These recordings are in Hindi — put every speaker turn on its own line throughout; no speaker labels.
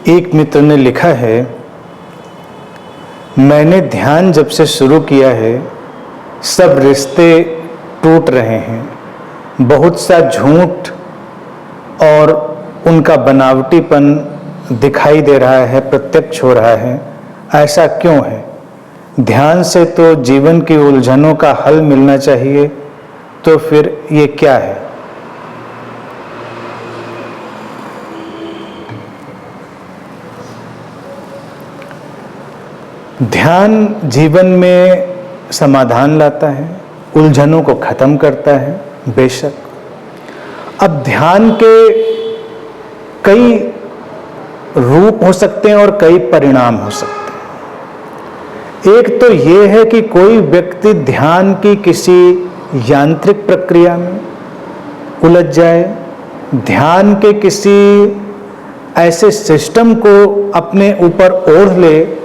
एक मित्र ने लिखा है, मैंने ध्यान जब से शुरू किया है सब रिश्ते टूट रहे हैं। बहुत सा झूठ और उनका बनावटीपन दिखाई दे रहा है, प्रत्यक्ष हो रहा है। ऐसा क्यों है? ध्यान से तो जीवन की उलझनों का हल मिलना चाहिए, तो फिर ये क्या है? ध्यान जीवन में समाधान लाता है, उलझनों को खत्म करता है, बेशक। अब ध्यान के कई रूप हो सकते हैं और कई परिणाम हो सकते हैं। एक तो ये है कि कोई व्यक्ति ध्यान की किसी यांत्रिक प्रक्रिया में उलझ जाए, ध्यान के किसी ऐसे सिस्टम को अपने ऊपर ओढ़ ले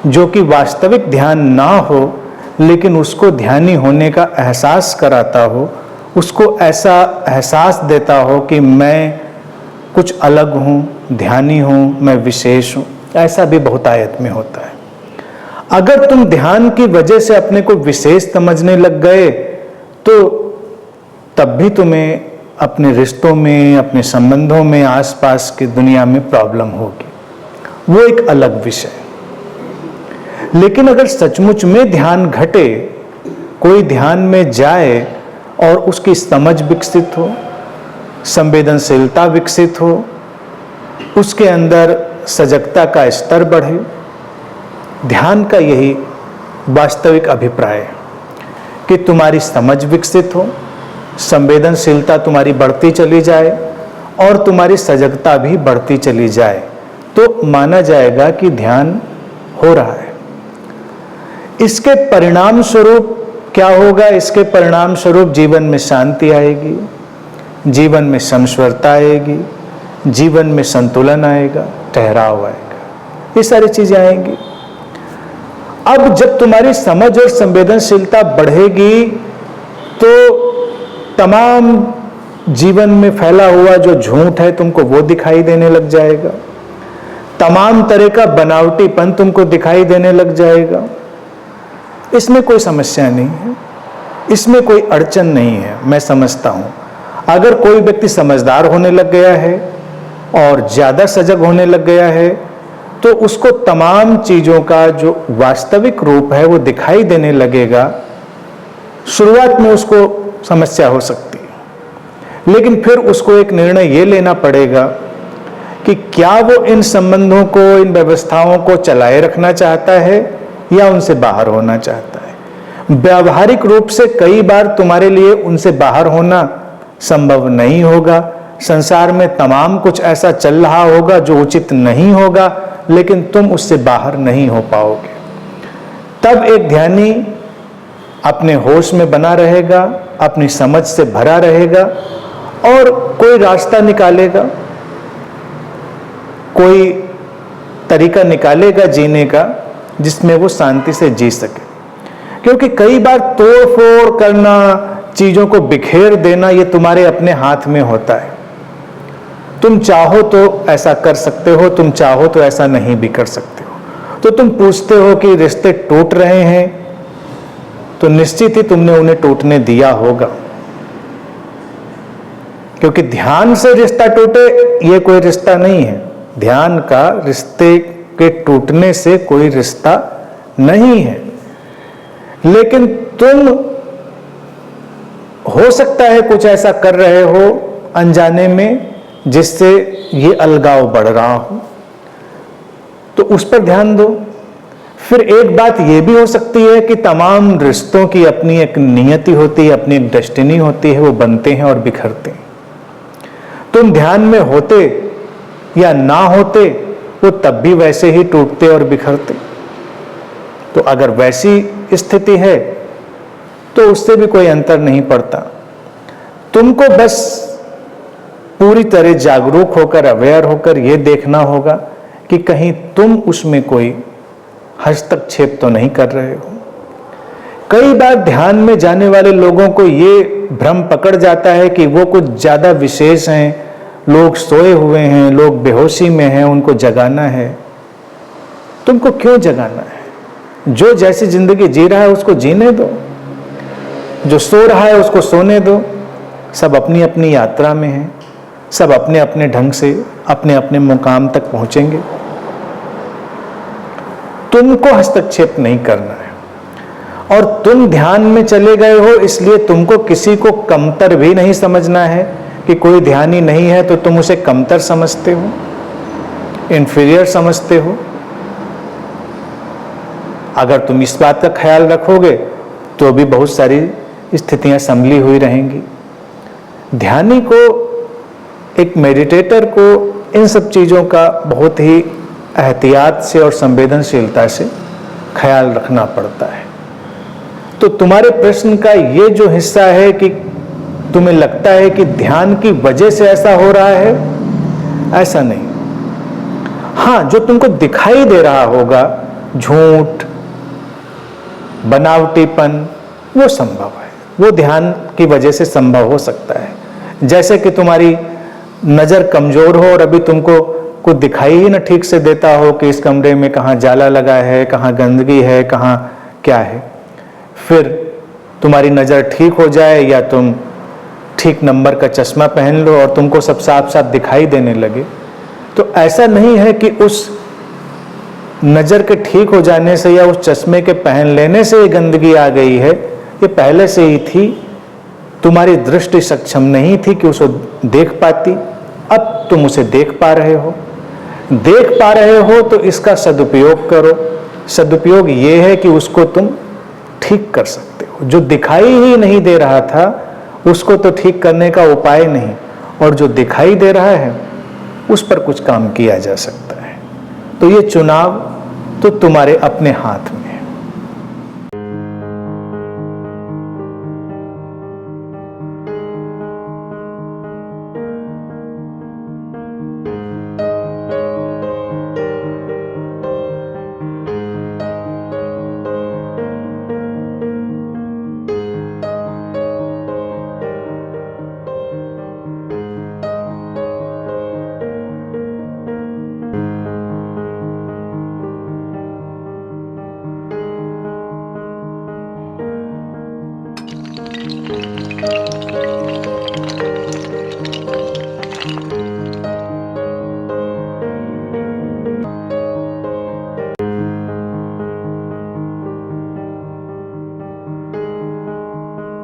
जो कि वास्तविक ध्यान ना हो, लेकिन उसको ध्यानी होने का एहसास कराता हो, उसको ऐसा एहसास देता हो कि मैं कुछ अलग हूँ, ध्यानी हूँ, मैं विशेष हूँ। ऐसा भी बहुतायत में होता है। अगर तुम ध्यान की वजह से अपने को विशेष समझने लग गए तो तब भी तुम्हें अपने रिश्तों में, अपने संबंधों में, आसपास की दुनिया में प्रॉब्लम होगी। वो एक अलग विषय। लेकिन अगर सचमुच में ध्यान घटे, कोई ध्यान में जाए और उसकी समझ विकसित हो, संवेदनशीलता विकसित हो, उसके अंदर सजगता का स्तर बढ़े, ध्यान का यही वास्तविक अभिप्राय है कि तुम्हारी समझ विकसित हो, संवेदनशीलता तुम्हारी बढ़ती चली जाए और तुम्हारी सजगता भी बढ़ती चली जाए, तो माना जाएगा कि ध्यान हो रहा है। इसके परिणाम स्वरूप क्या होगा? इसके परिणाम स्वरूप जीवन में शांति आएगी, जीवन में समश्वरता आएगी, जीवन में संतुलन आएगा, ठहराव आएगा, ये सारी चीजें आएंगी। अब जब तुम्हारी समझ और संवेदनशीलता बढ़ेगी तो तमाम जीवन में फैला हुआ जो झूठ है तुमको वो दिखाई देने लग जाएगा, तमाम तरह का बनावटीपन तुमको दिखाई देने लग जाएगा। इसमें कोई समस्या नहीं है, इसमें कोई अड़चन नहीं है। मैं समझता हूं अगर कोई व्यक्ति समझदार होने लग गया है और ज्यादा सजग होने लग गया है तो उसको तमाम चीजों का जो वास्तविक रूप है वो दिखाई देने लगेगा। शुरुआत में उसको समस्या हो सकती है, लेकिन फिर उसको एक निर्णय ये लेना पड़ेगा कि क्या वो इन संबंधों को, इन व्यवस्थाओं को चलाए रखना चाहता है या उनसे बाहर होना चाहता है। व्यावहारिक रूप से कई बार तुम्हारे लिए उनसे बाहर होना संभव नहीं होगा। संसार में तमाम कुछ ऐसा चल रहा होगा जो उचित नहीं होगा, लेकिन तुम उससे बाहर नहीं हो पाओगे। तब एक ध्यानी अपने होश में बना रहेगा, अपनी समझ से भरा रहेगा और कोई रास्ता निकालेगा, कोई तरीका निकालेगा जीने का जिसमें वो शांति से जी सके। क्योंकि कई बार तोड़ फोड़ करना, चीजों को बिखेर देना, ये तुम्हारे अपने हाथ में होता है। तुम चाहो तो ऐसा कर सकते हो, तुम चाहो तो ऐसा नहीं भी कर सकते हो। तो तुम पूछते हो कि रिश्ते टूट रहे हैं, तो निश्चित ही तुमने उन्हें टूटने दिया होगा। क्योंकि ध्यान से रिश्ता टूटे ये कोई रिश्ता नहीं है। ध्यान का रिश्ते के टूटने से कोई रिश्ता नहीं है। लेकिन तुम हो सकता है कुछ ऐसा कर रहे हो अनजाने में जिससे ये अलगाव बढ़ रहा हो, तो उस पर ध्यान दो। फिर एक बात यह भी हो सकती है कि तमाम रिश्तों की अपनी एक नियति होती है, अपनी एक डेस्टिनी होती है, वो बनते हैं और बिखरते हैं। तुम ध्यान में होते या ना होते वो तब भी वैसे ही टूटते और बिखरते। तो अगर वैसी स्थिति है तो उससे भी कोई अंतर नहीं पड़ता। तुमको बस पूरी तरह जागरूक होकर, अवेयर होकर यह देखना होगा कि कहीं तुम उसमें कोई हस्तक्षेप तो नहीं कर रहे हो। कई बार ध्यान में जाने वाले लोगों को ये भ्रम पकड़ जाता है कि वो कुछ ज्यादा विशेष हैं, लोग सोए हुए हैं, लोग बेहोशी में हैं, उनको जगाना है। तुमको क्यों जगाना है? जो जैसी जिंदगी जी रहा है उसको जीने दो, जो सो रहा है उसको सोने दो। सब अपनी अपनी यात्रा में हैं, सब अपने अपने ढंग से अपने अपने मुकाम तक पहुंचेंगे। तुमको हस्तक्षेप नहीं करना है। और तुम ध्यान में चले गए हो, इसलिए तुमको किसी को कमतर भी नहीं समझना है कि कोई ध्यानी नहीं है तो तुम उसे कमतर समझते हो, इंफीरियर समझते हो। अगर तुम इस बात का ख्याल रखोगे तो भी बहुत सारी स्थितियां संभली हुई रहेंगी। ध्यानी को, एक मेडिटेटर को इन सब चीज़ों का बहुत ही एहतियात से और संवेदनशीलता से ख्याल रखना पड़ता है। तो तुम्हारे प्रश्न का ये जो हिस्सा है कि तुम्हें लगता है कि ध्यान की वजह से ऐसा हो रहा है, ऐसा नहीं। हाँ, जो तुमको दिखाई दे रहा होगा, झूठ, बनावटीपन, वो संभव है, वो ध्यान की वजह से संभव हो सकता है। जैसे कि तुम्हारी नज़र कमजोर हो और अभी तुमको कुछ दिखाई ही ना ठीक से देता हो कि इस कमरे में कहाँ जाला लगा है, कहाँ गंदगी है, कहाँ क्या है। फिर तुम्हारी नज़र ठीक हो जाए या तुम ठीक नंबर का चश्मा पहन लो और तुमको सब साफ साफ दिखाई देने लगे, तो ऐसा नहीं है कि उस नज़र के ठीक हो जाने से या उस चश्मे के पहन लेने से ये गंदगी आ गई है। ये पहले से ही थी, तुम्हारी दृष्टि सक्षम नहीं थी कि उसे देख पाती। अब तुम उसे देख पा रहे हो। देख पा रहे हो तो इसका सदुपयोग करो। सदुपयोग ये है कि उसको तुम ठीक कर सकते हो। जो दिखाई ही नहीं दे रहा था उसको तो ठीक करने का उपाय नहीं, और जो दिखाई दे रहा है उस पर कुछ काम किया जा सकता है। तो ये चुनाव तो तुम्हारे अपने हाथ में है।